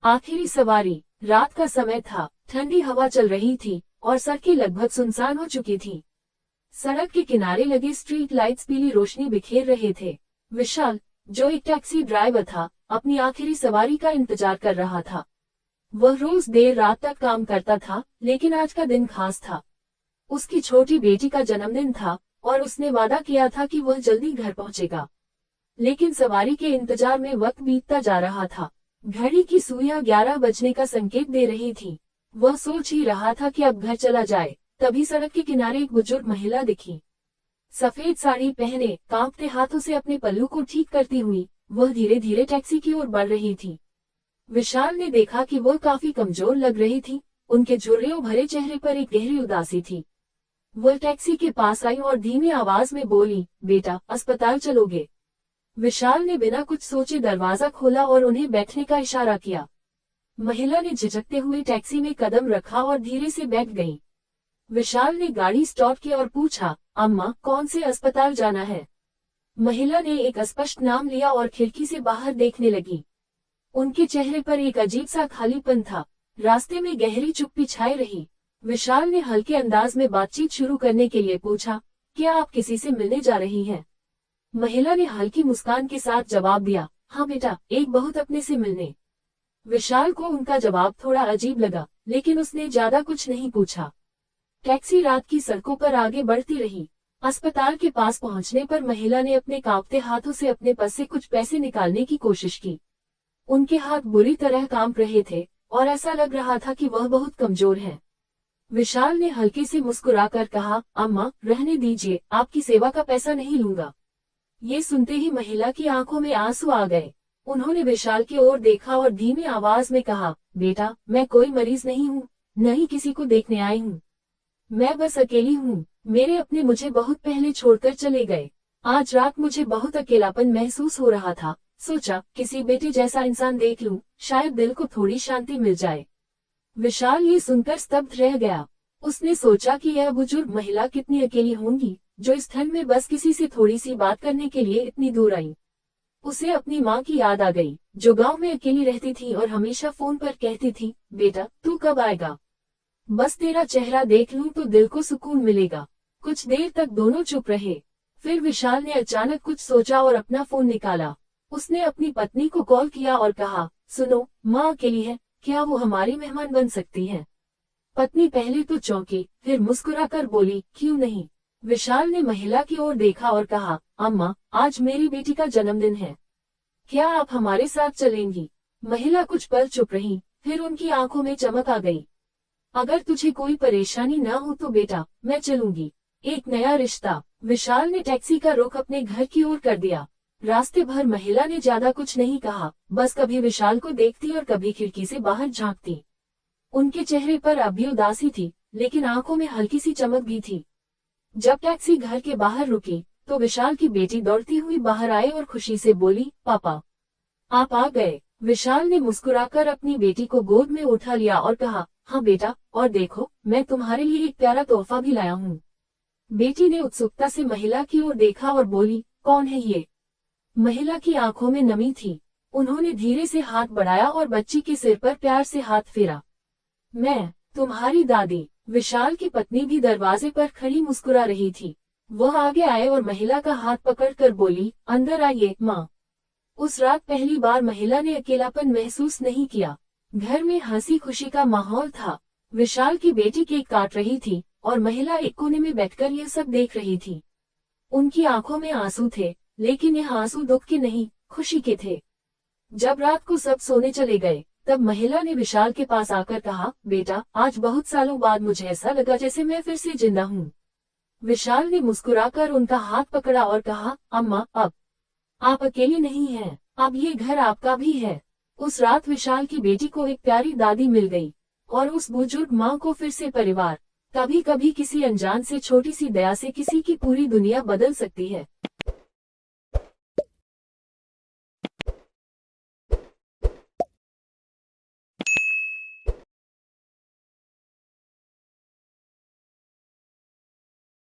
आखिरी सवारी। रात का समय था, ठंडी हवा चल रही थी और सड़कें लगभग सुनसान हो चुकी थी। सड़क के किनारे लगे स्ट्रीट लाइट्स पीली रोशनी बिखेर रहे थे। विशाल, जो एक टैक्सी ड्राइवर था, अपनी आखिरी सवारी का इंतजार कर रहा था। वह रोज देर रात तक काम करता था, लेकिन आज का दिन खास था। उसकी छोटी बेटी का जन्मदिन था और उसने वादा किया था कि वह जल्दी घर पहुंचेगा। लेकिन सवारी के इंतजार में वक्त बीतता जा रहा था। घड़ी की सुइयां 11 बजने का संकेत दे रही थी। वह सोच ही रहा था कि अब घर चला जाए, तभी सड़क के किनारे एक बुजुर्ग महिला दिखी। सफेद साड़ी पहने, कांपते हाथों से अपने पल्लू को ठीक करती हुई, वह धीरे धीरे टैक्सी की ओर बढ़ रही थी। विशाल ने देखा कि वह काफी कमजोर लग रही थी। उनके झुर्रियों भरे चेहरे पर एक गहरी उदासी थी। वह टैक्सी के पास आई और धीमी आवाज में बोली, बेटा, अस्पताल चलोगे? विशाल ने बिना कुछ सोचे दरवाजा खोला और उन्हें बैठने का इशारा किया। महिला ने झिझकते हुए टैक्सी में कदम रखा और धीरे से बैठ गई। विशाल ने गाड़ी स्टॉप की और पूछा, अम्मा, कौन से अस्पताल जाना है? महिला ने एक अस्पष्ट नाम लिया और खिड़की से बाहर देखने लगी। उनके चेहरे पर एक अजीब सा खालीपन था। रास्ते में गहरी चुप्पी छाई रही। विशाल ने हल्के अंदाज में बातचीत शुरू करने के लिए पूछा, क्या आप किसी से मिलने जा रही हैं? महिला ने हल्की मुस्कान के साथ जवाब दिया, हाँ बेटा, एक बहुत अपने से मिलने। विशाल को उनका जवाब थोड़ा अजीब लगा, लेकिन उसने ज्यादा कुछ नहीं पूछा। टैक्सी रात की सड़कों पर आगे बढ़ती रही। अस्पताल के पास पहुंचने पर महिला ने अपने कांपते हाथों से अपने पर्स से कुछ पैसे निकालने की कोशिश की। उनके हाथ बुरी तरह कांप रहे थे और ऐसा लग रहा था कि वह बहुत कमजोर है। विशाल ने हल्के से मुस्कुराकर कहा, अम्मा, रहने दीजिए, आपकी सेवा का पैसा नहीं लूंगा। ये सुनते ही महिला की आंखों में आंसू आ गए। उन्होंने विशाल की ओर देखा और धीमी आवाज में कहा, बेटा, मैं कोई मरीज नहीं हूँ, न ही किसी को देखने आई हूँ। मैं बस अकेली हूँ। मेरे अपने मुझे बहुत पहले छोड़कर चले गए। आज रात मुझे बहुत अकेलापन महसूस हो रहा था। सोचा, किसी बेटे जैसा इंसान देख लूं, शायद दिल को थोड़ी शांति मिल जाए। विशाल ये सुनकर स्तब्ध रह गया। उसने सोचा कि यह बुजुर्ग महिला कितनी अकेली होंगी, जो इस ठंड में बस किसी से थोड़ी सी बात करने के लिए इतनी दूर आई। उसे अपनी माँ की याद आ गई, जो गांव में अकेली रहती थी और हमेशा फोन पर कहती थी, बेटा, तू कब आएगा? बस तेरा चेहरा देख लूं तो दिल को सुकून मिलेगा। कुछ देर तक दोनों चुप रहे। फिर विशाल ने अचानक कुछ सोचा और अपना फोन निकाला। उसने अपनी पत्नी को कॉल किया और कहा, सुनो, माँ अकेली है, क्या वो हमारी मेहमान बन सकती है? पत्नी पहले तो चौंकी, फिर मुस्कुराकर बोली, क्यों नहीं। विशाल ने महिला की ओर देखा और कहा, अम्मा, आज मेरी बेटी का जन्मदिन है, क्या आप हमारे साथ चलेंगी? महिला कुछ पल चुप रही, फिर उनकी आंखों में चमक आ गई। अगर तुझे कोई परेशानी ना हो तो बेटा, मैं चलूंगी। एक नया रिश्ता। विशाल ने टैक्सी का रुख अपने घर की ओर कर दिया। रास्ते भर महिला ने ज्यादा कुछ नहीं कहा, बस कभी विशाल को देखती और कभी खिड़की से बाहर झांकती। उनके चेहरे पर अभी उदासी थी, लेकिन आंखों में हल्की सी चमक भी थी। जब टैक्सी घर के बाहर रुकी, तो विशाल की बेटी दौड़ती हुई बाहर आई और खुशी से बोली, पापा, आप आ गए। विशाल ने मुस्कुराकर अपनी बेटी को गोद में उठा लिया और कहा, हाँ बेटा, और देखो, मैं तुम्हारे लिए एक प्यारा तोहफा भी लाया हूँ। बेटी ने उत्सुकता से महिला की ओर देखा और बोली, कौन है ये? महिला की आंखों में नमी थी। उन्होंने धीरे से हाथ बढ़ाया और बच्ची के सिर पर प्यार से हाथ फेरा। मैं, तुम्हारी दादी। विशाल की पत्नी भी दरवाजे पर खड़ी मुस्कुरा रही थी। वह आगे आए और महिला का हाथ पकड़कर बोली, अंदर आइए, माँ। उस रात पहली बार महिला ने अकेलापन महसूस नहीं किया। घर में हंसी खुशी का माहौल था। विशाल की बेटी केक काट रही थी और महिला एक कोने में बैठकर यह सब देख रही थी। उनकी आंखों में आंसू थे, लेकिन यह आंसू दुख के नहीं, खुशी के थे। जब रात को सब सोने चले गए, तब महिला ने विशाल के पास आकर कहा, बेटा, आज बहुत सालों बाद मुझे ऐसा लगा जैसे मैं फिर से जिंदा हूँ। विशाल ने मुस्कुराकर उनका हाथ पकड़ा और कहा, अम्मा, अब आप अकेली नहीं हैं, अब ये घर आपका भी है। उस रात विशाल की बेटी को एक प्यारी दादी मिल गई और उस बुजुर्ग माँ को फिर से परिवार। कभी कभी किसी अनजान से छोटी सी दया से किसी की पूरी दुनिया बदल सकती है।